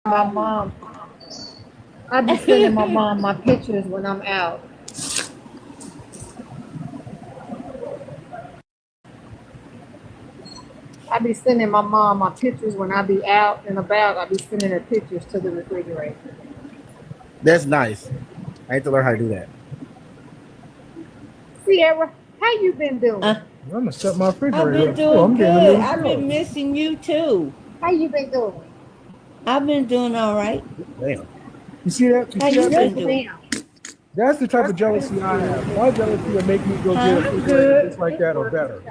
My mom, I be sending my mom my pictures when I'm out. I be sending my mom my pictures when I be out and about. I be sending her pictures to the refrigerator. That's nice. I need to learn how to do that. Sierra, how you been Uh, doing? I'm gonna set my I've refrigerator been up too. doing I'm getting a good. new I've been grill. missing you too. How you been doing? I've been doing all right. Damn. You see that? You How see you that, Yes, been baby? doing? ma'am. That's the type of jealousy I have. My jealousy will make me go get a Huh? I'm refrigerator good. just like It's that or working. better.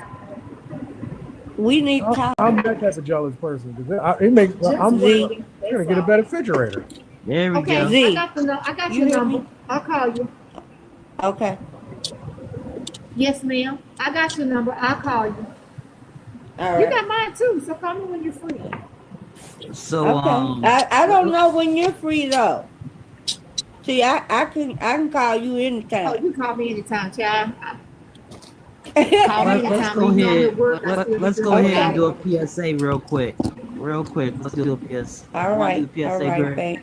We need to talk. I'm that type of jealous person because it makes. Just I'm Z, working. gonna That's get a all. better refrigerator. There we Okay, go. Z. I got You your hear number. me? I'll call you. Okay. Yes, ma'am. I got your number. I'll call you. All You right. got mine too, so call me when you're free. So Okay. I don't know when you're free though. See, I can call you Oh, anytime. you call me anytime, child. Call me let's anytime. go Even though I'm ahead. at work, I still be Let's sending go you ahead and Okay. do flowers. a PSA real quick. Real quick. Let's do a PSA. All Want to do right. a All PSA, right, Barry? babe.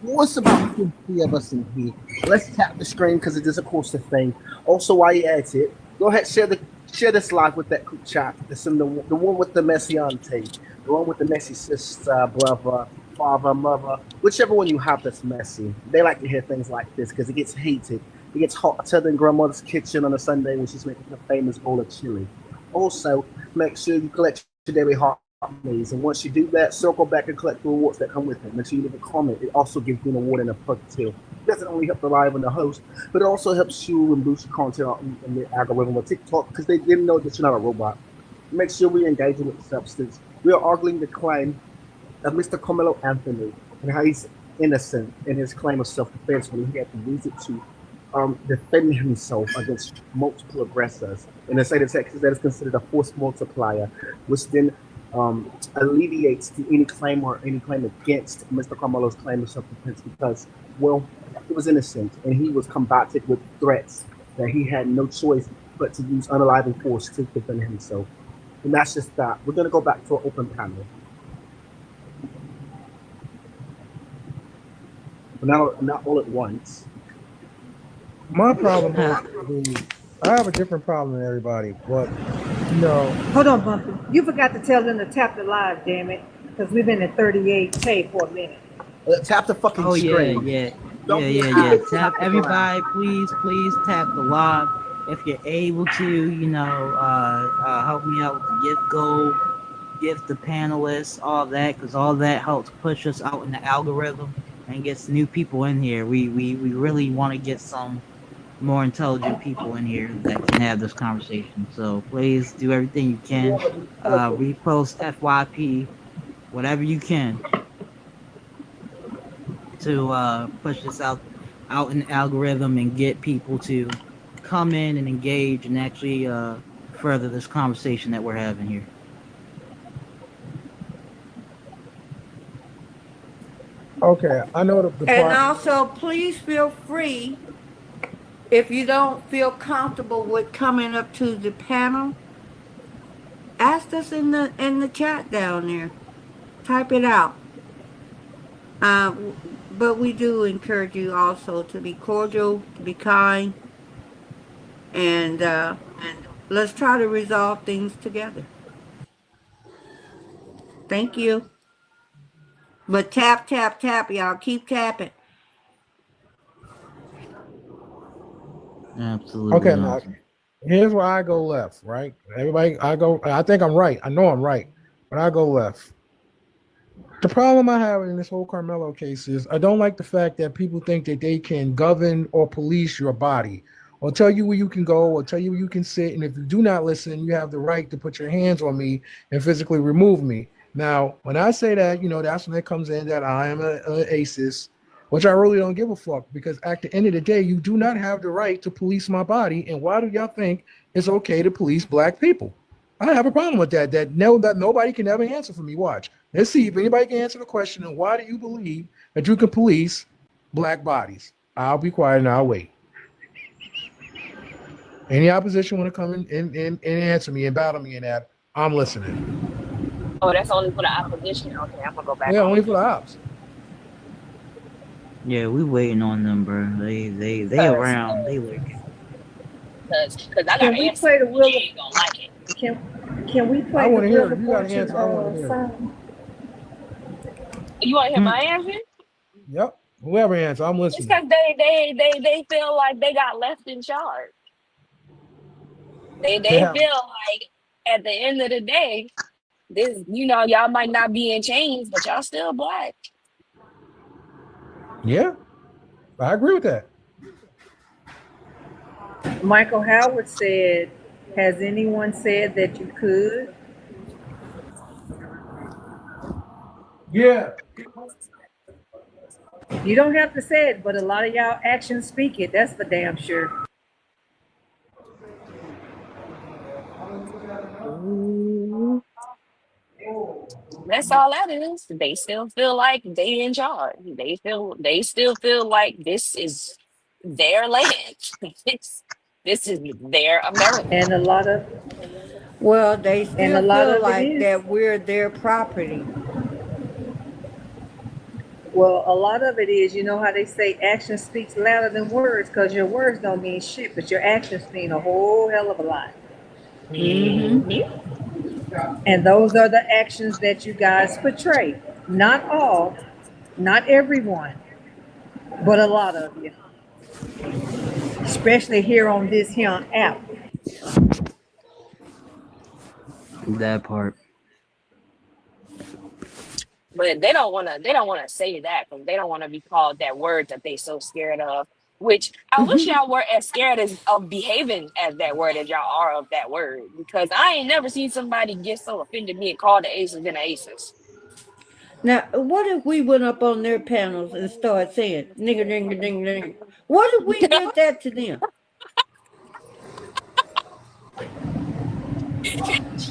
What's about three of us in here? Let's tap the screen because it is of course the thing. Also, while you're at it, go ahead share this live with that group chat. It's in the one with the messy auntie, the one with the messy sister, brother, father, mother, whichever one you have that's messy. They like to hear things like this because it gets heated. It gets hotter than grandmother's kitchen on a Sunday when she's making a famous bowl of chili. Also, make sure you collect your daily heart maze, and once you do that, circle back and collect the rewards that come with it. Make sure you leave a comment. It also gives you an award and a perk too. It doesn't only help the live and the host, but it also helps you and boost your content in the algorithm of TikTok because they didn't know that you're not a robot. Make sure we're engaging with substance. We are arguing the claim of Mr. Carmelo Anthony and how he's innocent in his claim of self-defense when he had to use it to defend himself against multiple aggressors. In the state of Texas, that is considered a force multiplier, which then alleviates any claim against Mr. Carmelo's claim of self-defense because, well, he was innocent and he was combated with threats that he had no choice but to use unaliving force to defend himself. And that's just that. We're going to go back to an open panel. But not all at once. My problem is I have a different problem than everybody, but you know, Hold on, Bumpy. You forgot to tell them to tap the live, damn it. Because we've been at 38K for a minute. Tap the fucking Oh yeah, screen. Don't be yeah. high. Tap Tap the glass. everybody, please tap the live. If you're able to, help me out with the gift goal, gift the panelists, all that, because all that helps push us out in the algorithm and gets new people in here. We really want to get some more intelligent people in here that can have this conversation. So please do everything you can. Repost FYP, whatever you can to push this out in the algorithm and get people to come in and engage and actually further this conversation that we're having here. okay, I know the And part. also, please feel free if you don't feel comfortable with coming up to the panel. Ask us in the chat down there. Type it out. But we do encourage you also to be cordial, to be kind, and let's try to resolve things together. Thank you. But tap, tap, tap, y'all. Keep tapping. Absolutely Okay, now awesome. here's where I go left, right? Everybody, I go. I think I'm right. I know I'm right, but I go left. The problem I have in this whole Carmelo case is I don't like the fact that people think that they can govern or police your body or tell you where you can go or tell you where you can sit. And if you do not listen, you have the right to put your hands on me and physically remove me. Now, when I say that, that's when it comes in that I am a ACES, which I really don't give a fuck because at the end of the day, you do not have the right to police my body. And why do y'all think it's okay to police black people? I have a problem with that. That nobody can ever answer for me. Watch. Let's see if anybody can answer the question. And why do you believe that you can police black bodies? I'll be quiet and I'll wait. Any opposition want to come and answer me and battle me in that? I'm listening. Oh, that's only for the opposition. Okay, I'm gonna go back Yeah, on only mute. for the ops. Yeah, we waiting on them, bro. They Cause, around. They lurking. cause I got Can an we answer. play the And Wheel you of ain't gonna like it. can we I play the want to hear Wheel it. If of you got an Fortune answer, I want to hear it. song? You want to hear Hmm. my answer? Yep. Whoever answer, I'm It's listening. because they feel like they got left in charge. They Yeah. feel like at the end of the day, this y'all might not be in chains, but y'all still black. Yeah. I agree with that. Michael Howard said, "Has anyone said that you could?" Yeah. You don't have to say it, but a lot of y'all actions speak it. That's for damn sure. Mhm. That's all that is. They still feel like they in charge. They still feel like this is their land. this this is their America. And a lot of Well, they and a still lot feel of it like is. that we're their property. Well, a lot of it is, you know how they say action speaks louder than words, because your words don't mean shit, but your actions mean a whole hell of a lot. Mm-hmm. Mhm. And those are the actions that you guys portray. Not all, not everyone, but a lot of you, especially here on this here app. That part. But they don't wanna say that because they don't want to be called that word that they so scared of. Which I wish y'all were as scared as of behaving as that word as y'all are of that word. Because I ain't never seen somebody get so offended being called the aces than the aces. Now, what if we went up on their panels and started saying nigga ding ding ding? What if we did that to them?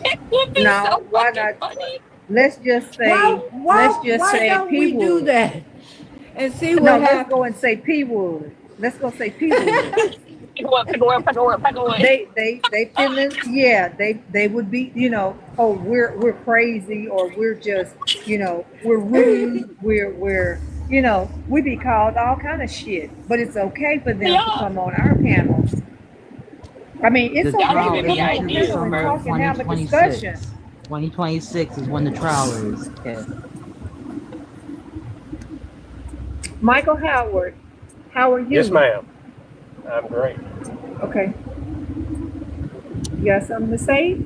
It would be so Now, why fucking not? funny. Let's just Why say, let's why just why say don't P we do Wood. that and see No, what let's go happens? and say P Wood. Let's go say P Wood. Pick away, pick away, pick away, pick away. They feeling, yeah, they would be, oh, we're crazy, or we're just, we're rude, we be called all kind of shit, but it's okay for them to Y'all, come on our panels. I mean, The it's y'all okay to trial giving me come on a isn't till panel ideas, and summer of bro. talk and have a discussion. 2026. 2026 is when the trial is. Yeah. Michael Howard, how are Yes, you? ma'am. I'm great. Okay, you got something to say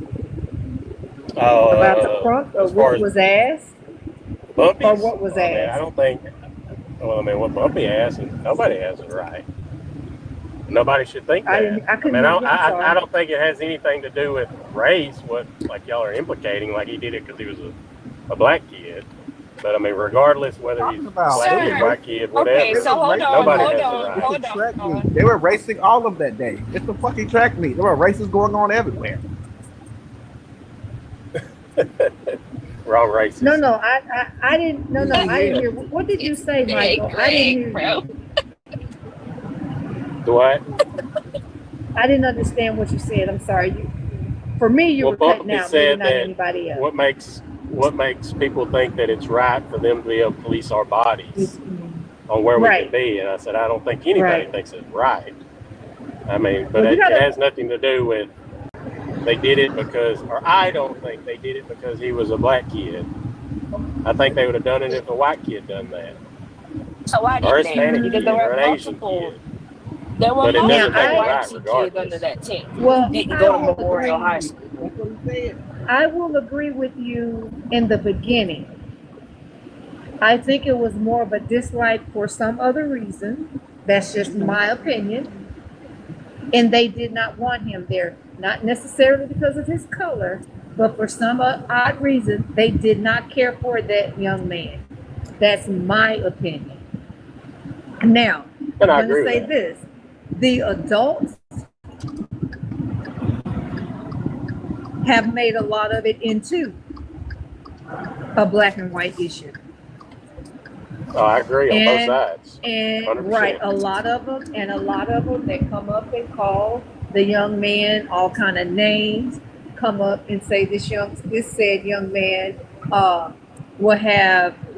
about the prompt, or As far what as was asked, the or bumpies, what was I mean, I asked? don't think. Well, I mean, what Bumpy has, and nobody has it right. Nobody should think that. I I couldn't mean, hear you. I'm I sorry. don't think it has anything to do with race. What like y'all are implicating, like he did it because he was a black kid. But I mean, regardless whether he's Talking a about black they were kid, Sir, white racing. kid, okay, They whatever, so were hold on, racing. nobody hold has it on, It's right. a hold track on. meet. They were racing all of that day. It's a fucking track meet. There were races going on everywhere. Wrong No, racist. no, I didn't. No, no, I didn't Yeah. hear. What did you say, Hey, Michael? I didn't Craig, hear bro. you. Do what? I didn't understand what you said. I'm sorry. For me, you Well, were cutting Bumpy out. Maybe said not that anybody else. what makes people think that it's right for them to be able to police our bodies on where we can Right, be. And I said, I don't think anybody right. thinks it's right. I mean, but Well, you it gotta. has nothing to do with they did it because, or I don't think they did it because he was a black kid. I think they would have done it if a white kid done that, So why or a didn't they? Hispanic Because kid, or an Asian kid. there were But it Now, doesn't make multiple it I white right, kids under regardless. that tent who well, didn't I go to will Memorial High agree. School. That's what he said. I will agree with you in the beginning. I think it was more of a dislike for some other reason. That's just my opinion. And they did not want him there, not necessarily because of his color, but for some odd reason, they did not care for that young man. That's my opinion. Now, And I'm I going to agree with say that. this: the adults have made a lot of it into a black and white issue. Oh, I agree on both And sides, right, 100%. a lot of them, that come up and call the young man all kind of names, come up and say this said young man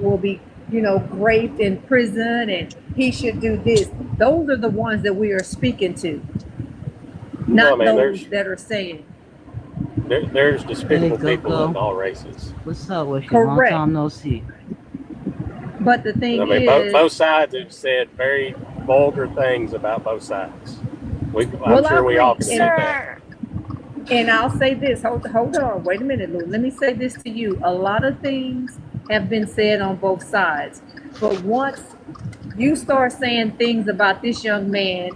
will be raped in prison and he should do this. Those are the ones that we are speaking to, not Well, I mean, those that are saying. there's despicable Hey, people Coco. in all races. What's up with you? Correct. Long time no see. But the I thing mean, is, both sides have said very vulgar things about both sides. I'm well, I sure we all can agree. admit that. And I'll say this, hold on, wait a minute, Lou. Let me say this to you. A lot of things have been said on both sides. But once you start saying things about this young man,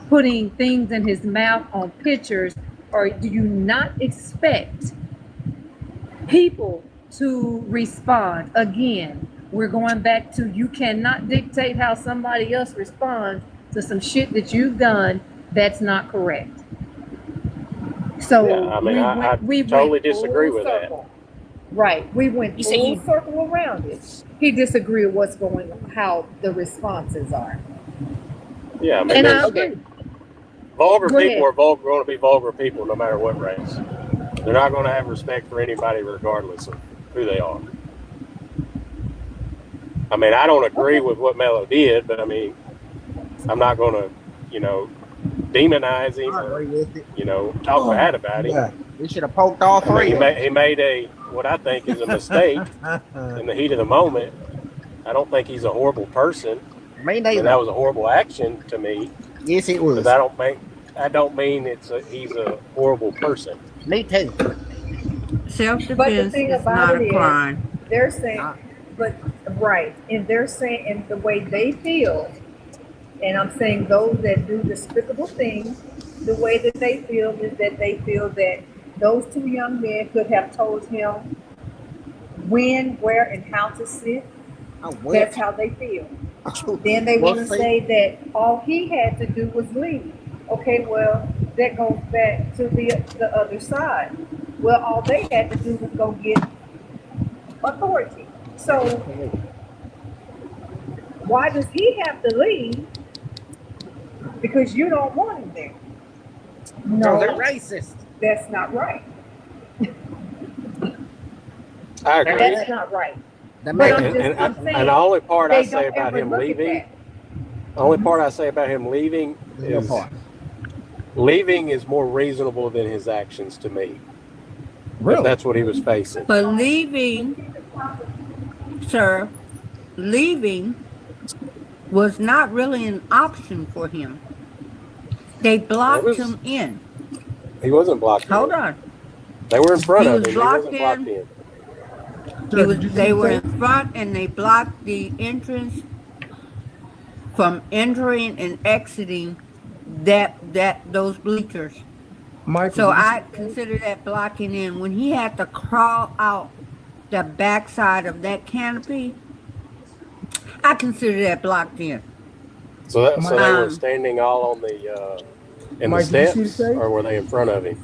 putting things in his mouth on pictures, or do you not expect people to respond? Again, we're going back to, you cannot dictate how somebody else responds to some shit that you've done that's not correct. So Yeah, I mean, I we totally went disagree full with that. circle. Right, we went You say full you- circle around it. He disagreed with what's going on, how the responses are. Yeah, I mean, And I there's agree. vulgar Go people ahead. are going to be vulgar people no matter what race. They're not going to have respect for anybody regardless of who they are. I mean, I don't agree with what Mello did, but I mean, I'm not going to, demonize him I or, agree with it. talk bad about him. Yeah. We should have poked all I mean, three. he made what I think is a mistake in the heat of the moment. I don't think he's a horrible person. Me I mean, neither. that was a horrible action to me, Yes, it but was. I don't mean he's a horrible person. Me too. But the Self-defense thing is about not it a crime. is, they're saying, Nah. but right, and they're saying, and the way they feel, and I'm saying those that do despicable things, the way that they feel is that they feel that those two young men could have told him when, where, and how to sit. I That's went. how they feel. Then they want to say that all he had to do was leave. Okay, well, that goes back to the other side. Well, all they had to do was go get authority. So why does he have to leave? Because you don't want him there. No, they're No, racist. that's not right. I agree. That's not right. They But make I'm it. just, I'm saying, And the only part I they say don't about ever him look at leaving, that. the only part I say about him leaving Your is part. leaving is more reasonable than his actions to me. If Really? that's what he was facing. But leaving, sir, leaving was not really an option for him. They blocked was- him in. He wasn't blocked Hold in. on. They were in front He of was him. He blocked wasn't blocked in. in. Sir, did you They see were that? in front and they blocked the entrance from entering and exiting those bleachers. Michael, So did you see I consider that blocking in. When he had to crawl out the backside of that canopy, I consider that blocked in. So they were Um, standing all on the in Mike, the did you see the steps, tape? or were they in front of him?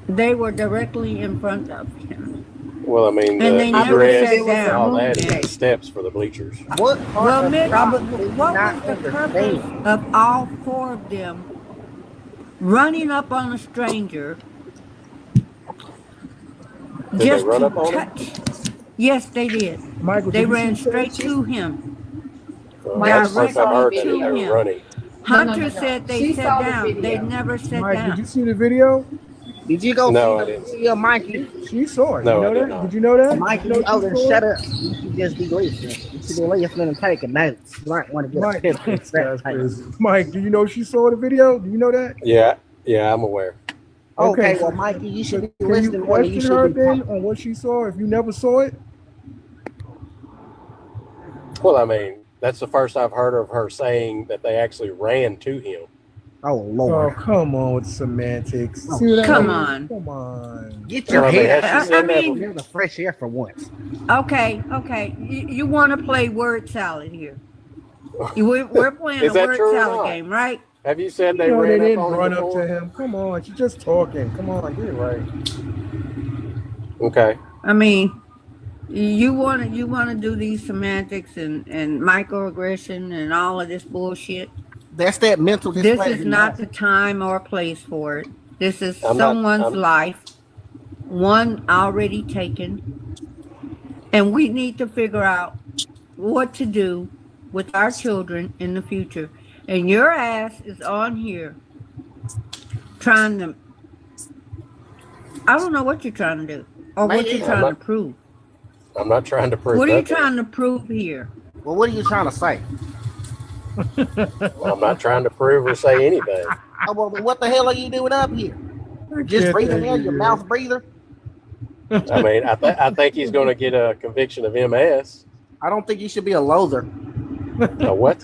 They were directly in front of him. Well, I mean, And the they never egress sat and down. all that is Yeah. the steps for the bleachers. What part Well, of Mitch, problem do you what not was the purpose understand? of all four of them running up on a stranger Did they just run to up on him? touch? Yes, they did. Michael, They did you ran see the tape? straight to him. Well, that's the first I've heard that Directly they to were him. running. Hunter said they She sat saw the down. They video. never sat Mike, did down. you see the video? Did you go No, I see didn't the see video, Mikey? She saw it. No, you know I did that? not. Did you know that? Mikey, you know oh, she then saw shut it? up. You should just be listening. You should be listening and taking notes. You might want to get a Mike, picture. this guy's crazy. Mike, do you know she saw the video? Do you know that? Yeah, I'm aware. Okay, so- well, Mikey, you should so be can you listening more than you question her should be then talking. on what she saw if you never saw it? Well, I mean, that's the first I've heard of her saying that they actually ran to him. Oh, Oh, Lord. come on with semantics. Oh, See what I come mean? on. Come on. Get your Well, I mean, head has she I said that mean- Feel the fresh air for once. Okay. You want to play word salad here? We're playing Is a that word true or salad not? game, right? Have you said they You know, they ran up didn't on run him up before? to him. Come on, she's just talking. Come on, get it right. Okay. I mean, you want to do these semantics and microaggression and all of this bullshit. That's that mental This display. is not the time or place for it. This is I'm not- someone's I'm- life, one already taken, and we need to figure out what to do with our children in the future. And your ass is on here trying to, I don't know what you're trying to do or what you're trying to prove. I'm not trying to prove What are you nothing. trying to prove here? Well, what are you trying to say? I'm not trying to prove or say anything. Oh, well, what the hell are you doing up here? Just breathing in your mouth breather? I mean, I think he's going to get a conviction of MS. I don't think you should be a loather. A what?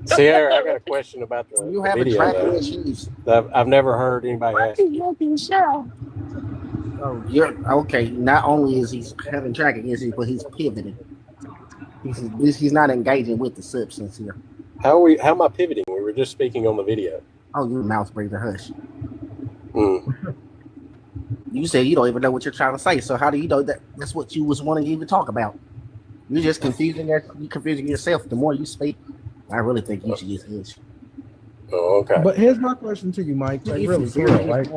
Sierra, I got a question about the You have video. tracking issues. I've never heard anybody ask. Oh, you're okay. Not only is he having tracking issues, but he's pivoting. He's not engaging with the substance here. How am I pivoting? We were just speaking on the video. Oh, you mouth breather, hush. Mm. You said you don't even know what you're trying to say. So how do you know that that's what you was wanting to even talk about? You're just confusing yourself. The more you speak, I really think you should just hush. Oh, okay. But here's my question to you, Mike. Like, really, for real, right?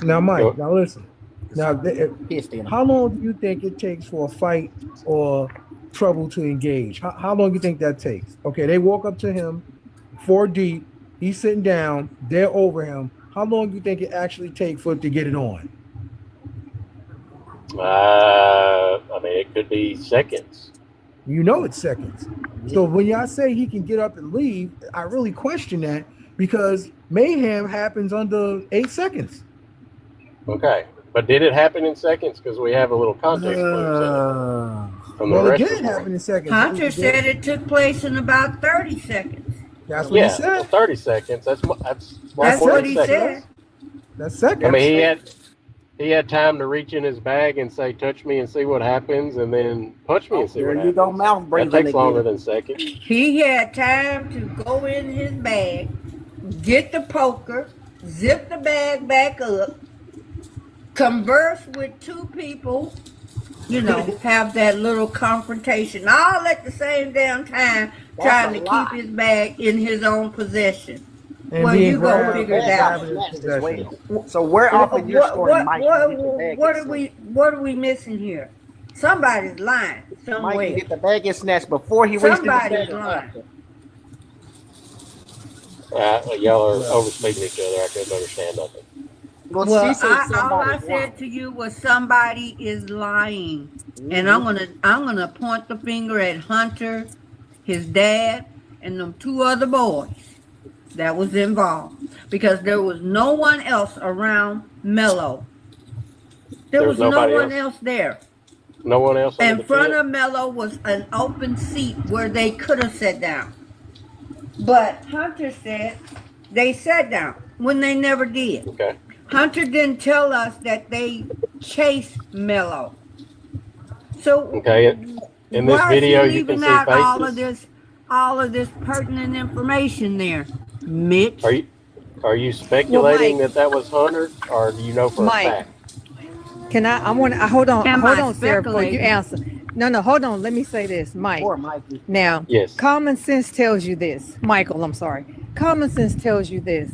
Now, Mike, now listen. Now, how long do you think it takes for a fight or trouble to engage? How long do you think that takes? Okay, they walk up to him, 4 deep. He's sitting down. They're over him. How long do you think it actually takes for it to get it on? I mean, it could be seconds. You know it's seconds. So when y'all say he can get up and leave, I really question that because mayhem happens under 8 seconds. Okay. But did it happen in seconds? Because we have a little context from the Well, rest it of didn't the happen in seconds. Hunter said it took place in about 30 seconds. That's what he said. 30 seconds. That's what he said. That's seconds. I mean, he had time to reach in his bag and say, "Touch me and see what happens," and then punch me and see what happens. There you go, mouth breathing. That takes longer than seconds. He had time to go in his bag, get the poker, zip the bag back up, converse with 2 people, have that little confrontation, all at the same damn time, trying to keep his bag in his own possession. And well, you go figure it out. So where off in your story, Mike? What are we missing here? Somebody's lying somewhere. Mike, get the bag and snatched before he reached Somebody's the lying. Y'all are overspeaking each other. I couldn't understand nothing. Well, all I said to you was somebody is lying, and I'm gonna point the finger at Hunter, his dad, and them 2 other boys that was involved because there was no one else around Mello. There was no one else there. No one else. In front of Mello was an open seat where they could have sat down, but Hunter said they sat down when they never did. Okay. Hunter didn't tell us that they chased Mello. So okay, in this video you can see faces. All of this pertinent information there, Mitch. Are you speculating that was Hunter, or do you know for a fact? Can I want to hold on, Sarah, before you answer. No, hold on. Let me say this, Mike. Now, yes. Common sense tells you this, Michael. I'm sorry. Common sense tells you this.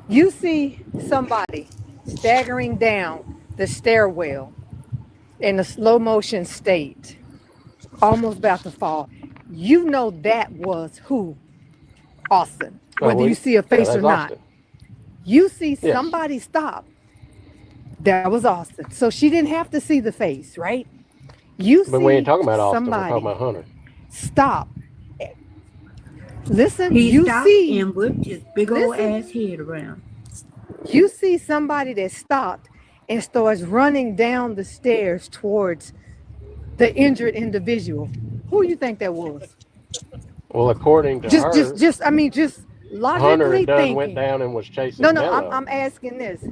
You see somebody staggering down the stairwell in a slow motion state, almost about to fall. You know that was who? Austin. Whether you see a face or not. Austin. You see somebody stop. That was Austin. So she didn't have to see the face, right? But we ain't talking about Austin. We're talking about Hunter. Stop. Listen, you see him with his big old ass head around. You see somebody that stopped and starts running down the stairs towards the injured individual. Who do you think that was? Well, according to her, just logically Hunter thinking. went down and was chasing. No, I'm asking this.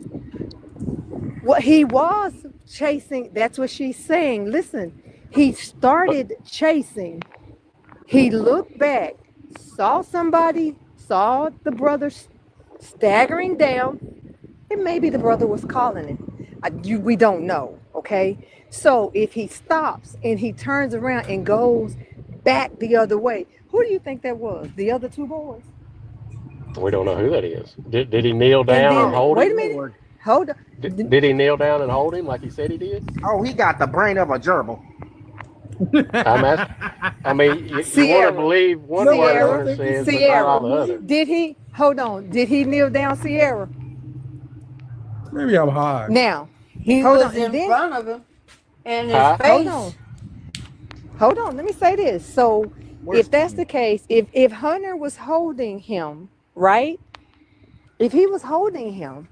What he was chasing, that's what she's saying. Listen, he started chasing. He looked back, saw the brother staggering down, and maybe the brother was calling him. We don't know, okay? So if he stops and he turns around and goes back the other way, who do you think that was? The other 2 boys? We don't know who that is. Did he kneel down and hold Wait it? a minute. hold on. Did he kneel down and hold him like he said he did? Oh, he got the brain of a gerbil. I'm asking. I mean, you want Sierra. to believe one No, word Sierra. on it says, but not Sierra. all the other. Did he? Hold on. Did he kneel down, Sierra? Maybe I'm high. Now, He hold was on, and in then- front of him, and his Huh? face. Hold on. Let me say this. So, Where's if that's the case, if Hunter was holding him, right? If he was holding him,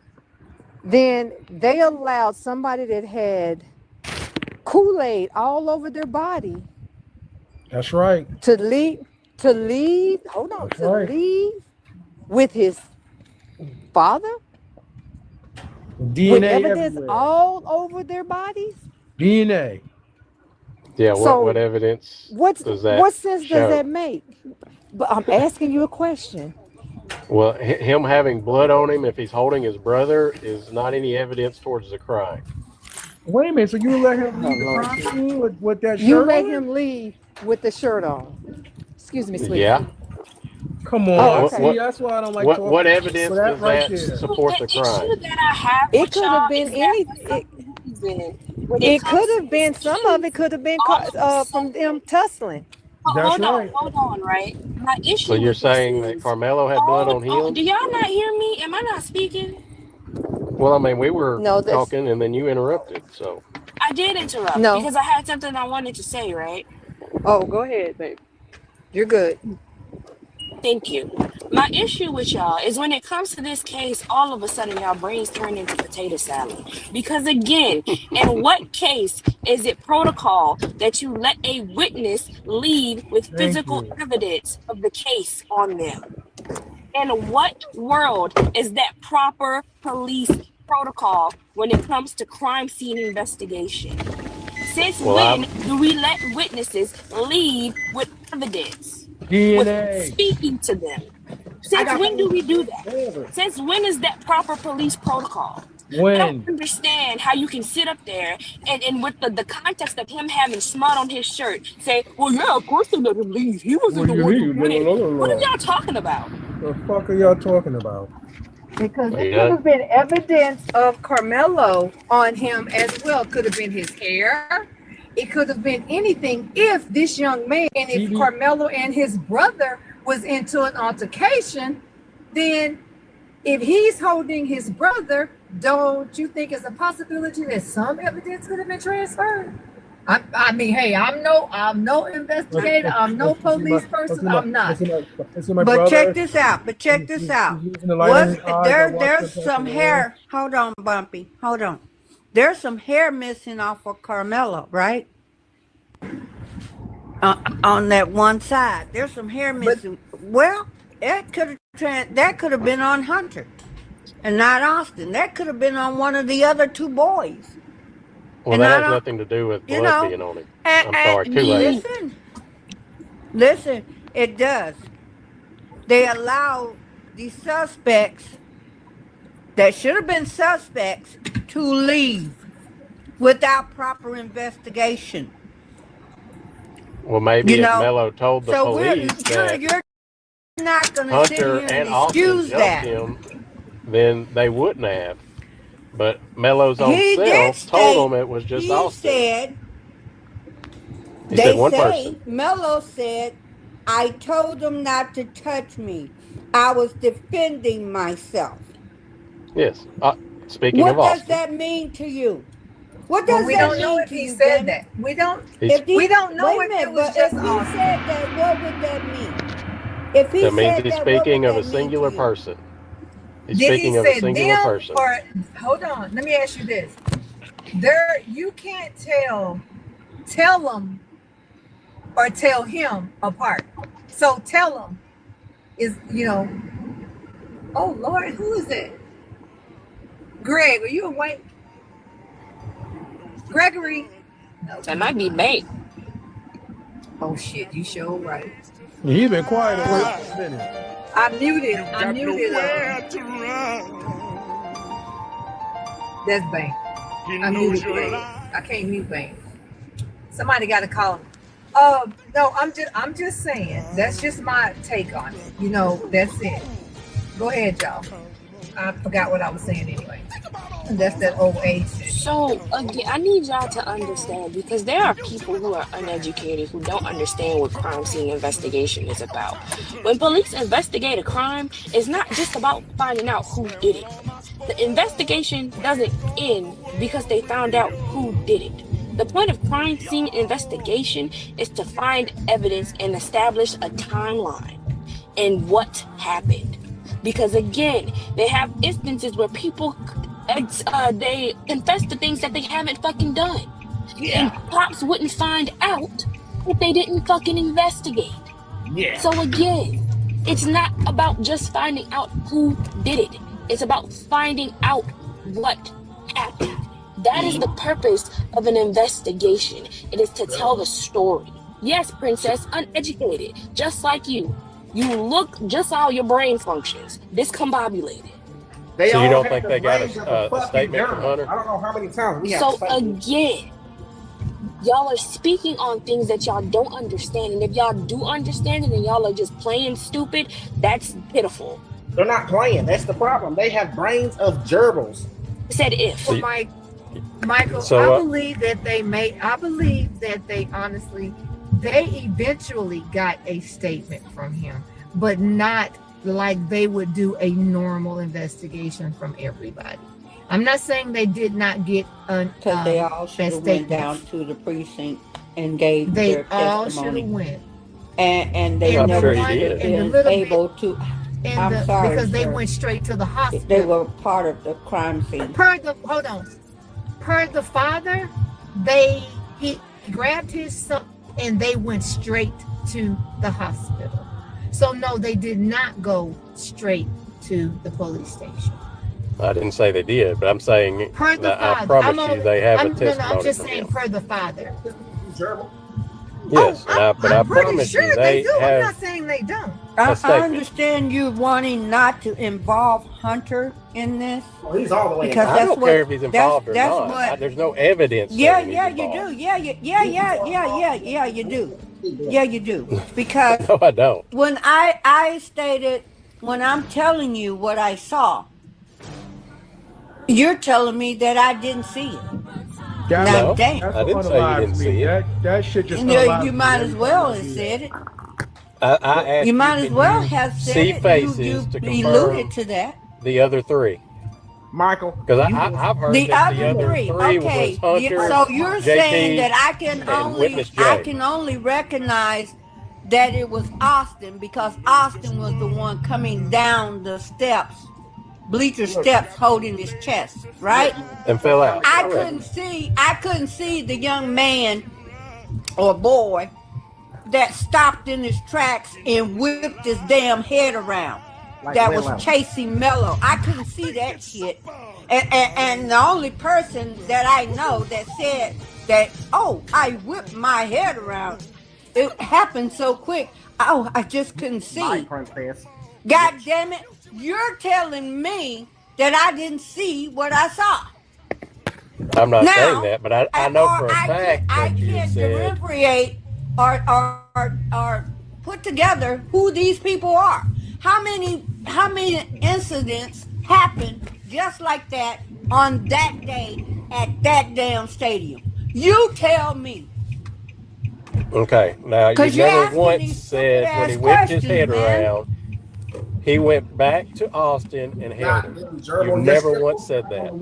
then they allowed somebody that had Kool-Aid all over their body That's right. to leave. Hold on. That's To right. leave with his father with DNA evidence everywhere. all over their bodies. DNA. Yeah. So, What evidence What does that sense show? does that make? But I'm asking you a question. Well, him having blood on him, if he's holding his brother, is not any evidence towards the crime. Wait a minute. So you let him leave the crime scene with that shirt You let on? him leave with the shirt on. Excuse me, sweetie. Yeah. Come Oh, on. okay. See, that's why I don't like talking. What evidence So that does right that there. support The the crime? issue that I have It with could y'all have been is that any. for some reason, when It comes could to have been this some of case, it could have been all of a from sudden, them tussling. That's right. hold on, right? My So issue you're with this saying that is, Carmelo had blood on do him? y'all not hear me? Am I not speaking? Well, I mean, we were No, that's talking and then you interrupted. So I did interrupt no. because I had something I wanted to say, right? Oh, go ahead, baby. You're good. Thank you. My issue with y'all is when it comes to this case, all of a sudden y'all brains turn into potato salad. Because again, in what case is it protocol that you let a witness leave with Thank physical you. evidence of the case on them? In what world is that proper police protocol when it comes to crime scene investigation? Since well, when do we let witnesses leave with evidence, with DNA. speaking to them? Since when do we do that? Since when is that proper police protocol? I don't When? understand how you can sit up there and with the context of him having smut on his shirt, say, well, yeah, of course they let him leave. He wasn't What do the you one who mean? did it. What are y'all talking about? The fuck are y'all talking about? Because it Yeah. could have been evidence of Carmelo on him as well. Could have been his hair. It could have been anything if this young man, and if TV. Carmelo and his brother was into an altercation, then if he's holding his brother, don't you think it's a possibility that some evidence could have been transferred? I mean, hey, I'm no investigator. I'm no police person. I'm not. But check this out. There's some hair. Hold on, Bumpy. Hold on. There's some hair missing off of Carmelo, right? On that one side, there's some hair missing. Well, that could have been on Hunter, and not Austin. That could have been on one of the other two boys. Well, And I that has don't- nothing to do with you blood know, being on him. I'm sorry, too late. Listen, it does. They allow the suspects that should have been suspects to leave without proper investigation. Well, maybe You if know, Mello told the So police that you're not going to sit Hunter here and and Austin excuse jumped that. him, then they wouldn't have. But Mello's own He did self told state, them it was just he Austin. said, He said one say, person. Mello said, I told them not to touch me. I was defending myself. Yes. Speaking What of does Austin. that mean to you? What But does we that don't know mean if to he you, said Danny? that. We don't. He's- We don't know Wait a if minute, it was but just if he Austin. said that, what would that mean? If he That means said he's that, what speaking would of a that mean to singular you? person. He's Did he speaking of a say singular them person. or hold on? Let me ask you this: you can't tell them or tell him apart. So tell them is Oh Lord, who is that? Greg, are you awake? Gregory. No. That might be bait. Oh shit, you sure right. He's been quiet a while, minute. I muted. That's Bank. I muted Greg. I can't mute Bank. Somebody got to call him. No, I'm just saying. That's just my take on it. That's it. Go ahead, y'all. I forgot what I was saying anyway. That's that old age thing. So again, I need y'all to understand because there are people who are uneducated who don't understand what crime scene investigation is about. When police investigate a crime, it's not just about finding out who did it. The investigation doesn't end because they found out who did it. The point of crime scene investigation is to find evidence and establish a timeline and what happened. Because again, they have instances where people they confess to things that they haven't fucking done. And cops wouldn't find out if they didn't fucking investigate. So again, it's not about just finding out who did it. It's about finding out what happened. That is the purpose of an investigation. It is to tell the story. Yes, princess, uneducated, just like you. You look just how your brain functions, discombobulated. So you don't think they got a statement from Hunter? I don't know how many times we have So statements. again, y'all are speaking on things that y'all don't understand. And if y'all do understand it and y'all are just playing stupid, that's pitiful. They're not playing. That's the problem. They have brains of gerbils. I said if. Well, Michael, So, I believe that they honestly, they eventually got a statement from him, but not like they would do a normal investigation from everybody. I'm not saying they did not get Because they all should have went down to the precinct and gave They their all should have testimony. went. And they And I'm never sure he should have did. And the been little able to. I'm sorry, because they sir. went straight to the hospital. They were part of the crime scene. Per the father, he grabbed his son and they went straight to the hospital. So no, they did not go straight to the police station. I didn't say they did, but I'm saying Per the that I father, promise you they have a testimony I'm just from saying him. per the father. Yes, Oh, but I I'm pretty promise sure you they they do. I'm have. not saying they don't. I statement. understand you wanting not to involve Hunter in this. Well, he's all the way Because I that's don't what- care if he's involved or that's not. what- There's no evidence. Yeah, saying he's yeah, you involved. do. Yeah, you do. Yeah, you do. Because No, I don't. when I stated, when I'm telling you what I saw, you're telling me that I didn't see it. That- Now, No, damn. That's I didn't what say you unalives didn't me. see it. That shit just You know, unalives you me might every as well time I have do said that. it. I asked You might as can well you have said see it. faces You to confirm alluded to that. the other three. Michael. Because I've heard The that other the other three, three okay. was Hunter, So you're JP, saying that I can and Witness J. only recognize that it was Austin because Austin was the one coming down the steps, bleacher steps, holding his chest, right? and fell out. I Correct. couldn't see the young man or boy that stopped in his tracks and whipped his damn head around. Like That Lil was Wayne. chasing Mello. I couldn't see that shit. And the only person that I know that said that, oh, I whipped my head around, it happened so quick. Oh, I just couldn't My see. princess. God damn it. You're telling me that I didn't see what I saw. I'm not Now, saying that, but I know or for a fact I that you can't said. differentiate or put together who these people are. How many incidents happened just like that on that day at that damn stadium? You tell me. Okay, now you 'Cause you're never asking once these said stupid when he ass whipped his questions, head man. around, he went back to Austin and held him. You never once said that.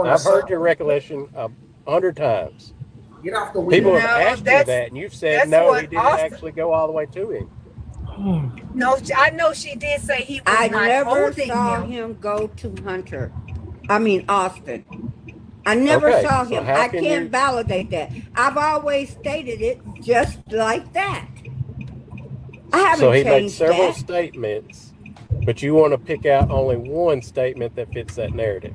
I've heard your recollection 100 times. Get off the wheel. People No, have asked you that's- that, and you've said that's no, what he didn't Austin- actually go all the way to him. No, I know she did say he was I not never holding saw him. him go to Austin. I never Okay, saw so him. how I can can't you- validate that. I've always stated it just like that. I haven't So he made changed several that. statements, but you want to pick out only one statement that fits that narrative.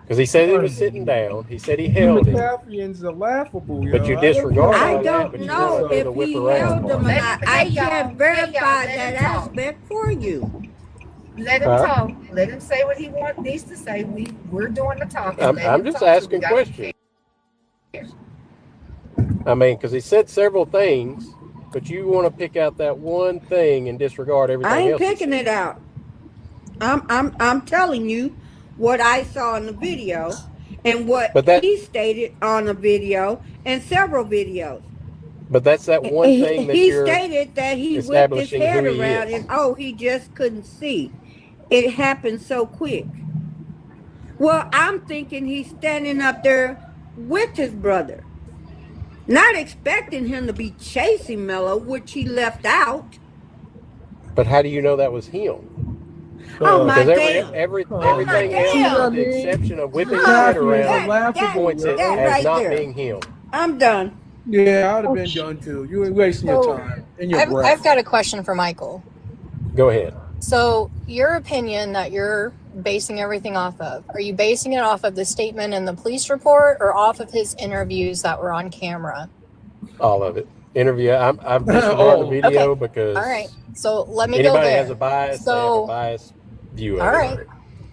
Because he said he was sitting down. He said he held him. McCaffrey's are laughable, But you yo. disregard I all that, don't but you know want to do if the whip he around held them or part. not. Hey, I y'all. can't Hey, verify y'all, let that him talk. aspect for you. Let him Huh? talk. Let him say what he needs to say. We're doing the talking. I'm Let him just talk. asking We got- questions. I mean, because he said several things, but you want to pick out that one thing and disregard everything I ain't else. he picking said. it out. I'm telling you what I saw in the video, and what But that he stated on a video and several videos. but that's that one thing that He you're stated that he whipped his establishing head who he around is. and he just couldn't see. It happened so quick. Well, I'm thinking he's standing up there with his brother, not expecting him to be chasing Mello, which he left out. But how do you know that was him? Oh my Because damn! everything else, See what I with the mean? exception of whipping his Oh, head Laughing is around, laughable, points it that as right not there. being him. I'm done. Yeah, I would have been done too. You ain't wasting your So, time and your I've breath. got a question for Michael. Go ahead. So, your opinion that you're basing everything off of, are you basing it off of the statement in the police report or off of his interviews that were on camera? All of it. Interview. I'm disregarding Oh, the video okay. because All right. So, let me go anybody there. has a bias. They have a So, biased view of all it. right.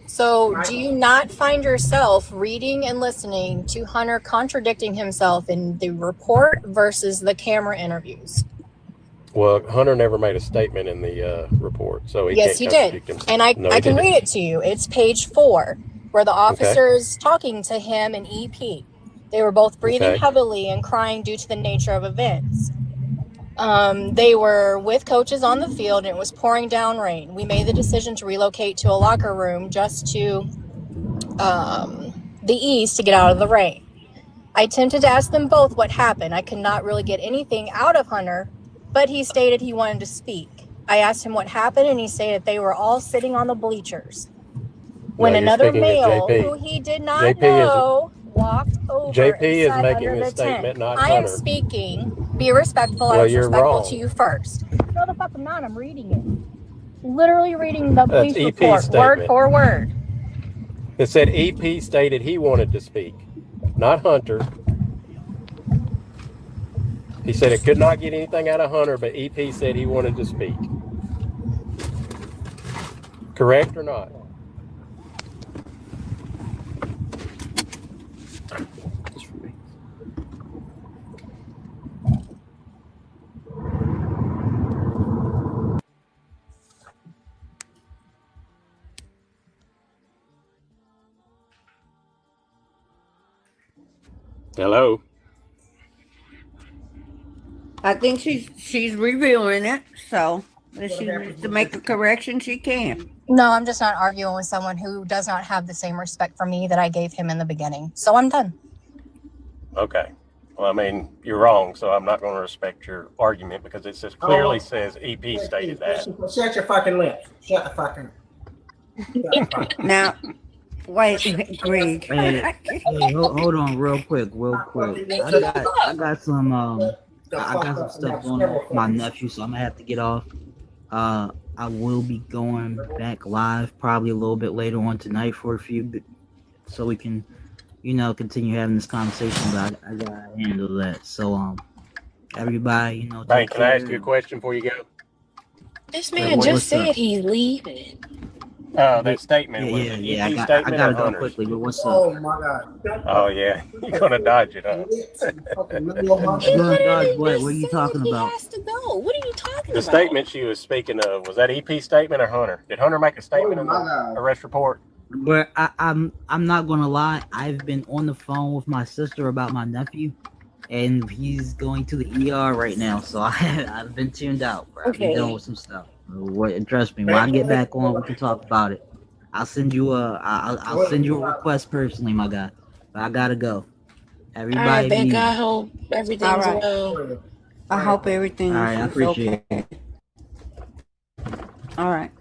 So, do you not find yourself reading and listening to Hunter contradicting himself in the report versus the camera interviews? Well, Hunter never made a statement in the report, so he Yes, can't he contradict did. himself. And I No, he can didn't. read it to you. It's page 4, where the officers talking to him and EP. They were both breathing Okay. heavily and crying due to the nature of events. They were with coaches on the field and it was pouring down rain. We made the decision to relocate to a locker room just to the east to get out of the rain. I attempted to ask them both what happened. I could not really get anything out of Hunter, but he stated he wanted to speak. I asked him what happened and he stated they were all sitting on the bleachers. When No, you're another speaking to male JP. who he did not JP know walked over JP and is sat making under this the tent. statement, not I am Hunter. speaking. Be respectful. I Well, was you're respectful wrong. to you first. No, the fuck I'm not. I'm reading it. Literally reading the That's police EP's report, word statement. for word. It said EP stated he wanted to speak, not Hunter. He said it could not get anything out of Hunter, but EP said he wanted to speak. Correct or not? Hello. I think she's reviewing it, so if she needs to make a correction, she can. No, I'm just not arguing with someone who does not have the same respect for me that I gave him in the beginning. So I'm done. Okay. Well, I mean, you're wrong, so I'm not going to respect your argument because it says clearly says EP stated that. Shut your fucking lips. Shut the fucking. Now, wait, Greg. Hey, hold on, real quick. I got some stuff going on with my nephew, so I'm gonna have to get off. I will be going back live probably a little bit later on tonight for a few, so we can, continue having this conversation. But I gotta handle that. So, everybody, Hey, take can I ask care. you a question before you go? This man What's just up? said he's leaving. That statement was it Yeah. EP I statement gotta or go Hunter's? quickly. But what's up? Oh my god. Oh yeah, you're gonna dodge it, huh? He Dodge literally what? just What are you said talking he about? has to go. What are you talking The about? statement she was speaking of, was that EP statement or Hunter? Did Hunter make a statement in my the God. arrest report? But I'm not gonna lie. I've been on the phone with my sister about my nephew, and he's going to the ER right now. So I've been tuned out, bro. I've been dealing with some stuff. Trust me, when I get back on, we can talk about it. I'll send you I'll send you a request personally, my guy. But I gotta go. All Everybody, right, be Becca. I easy. hope everything's All right. well. I hope everything All right, I is appreciate okay. All right.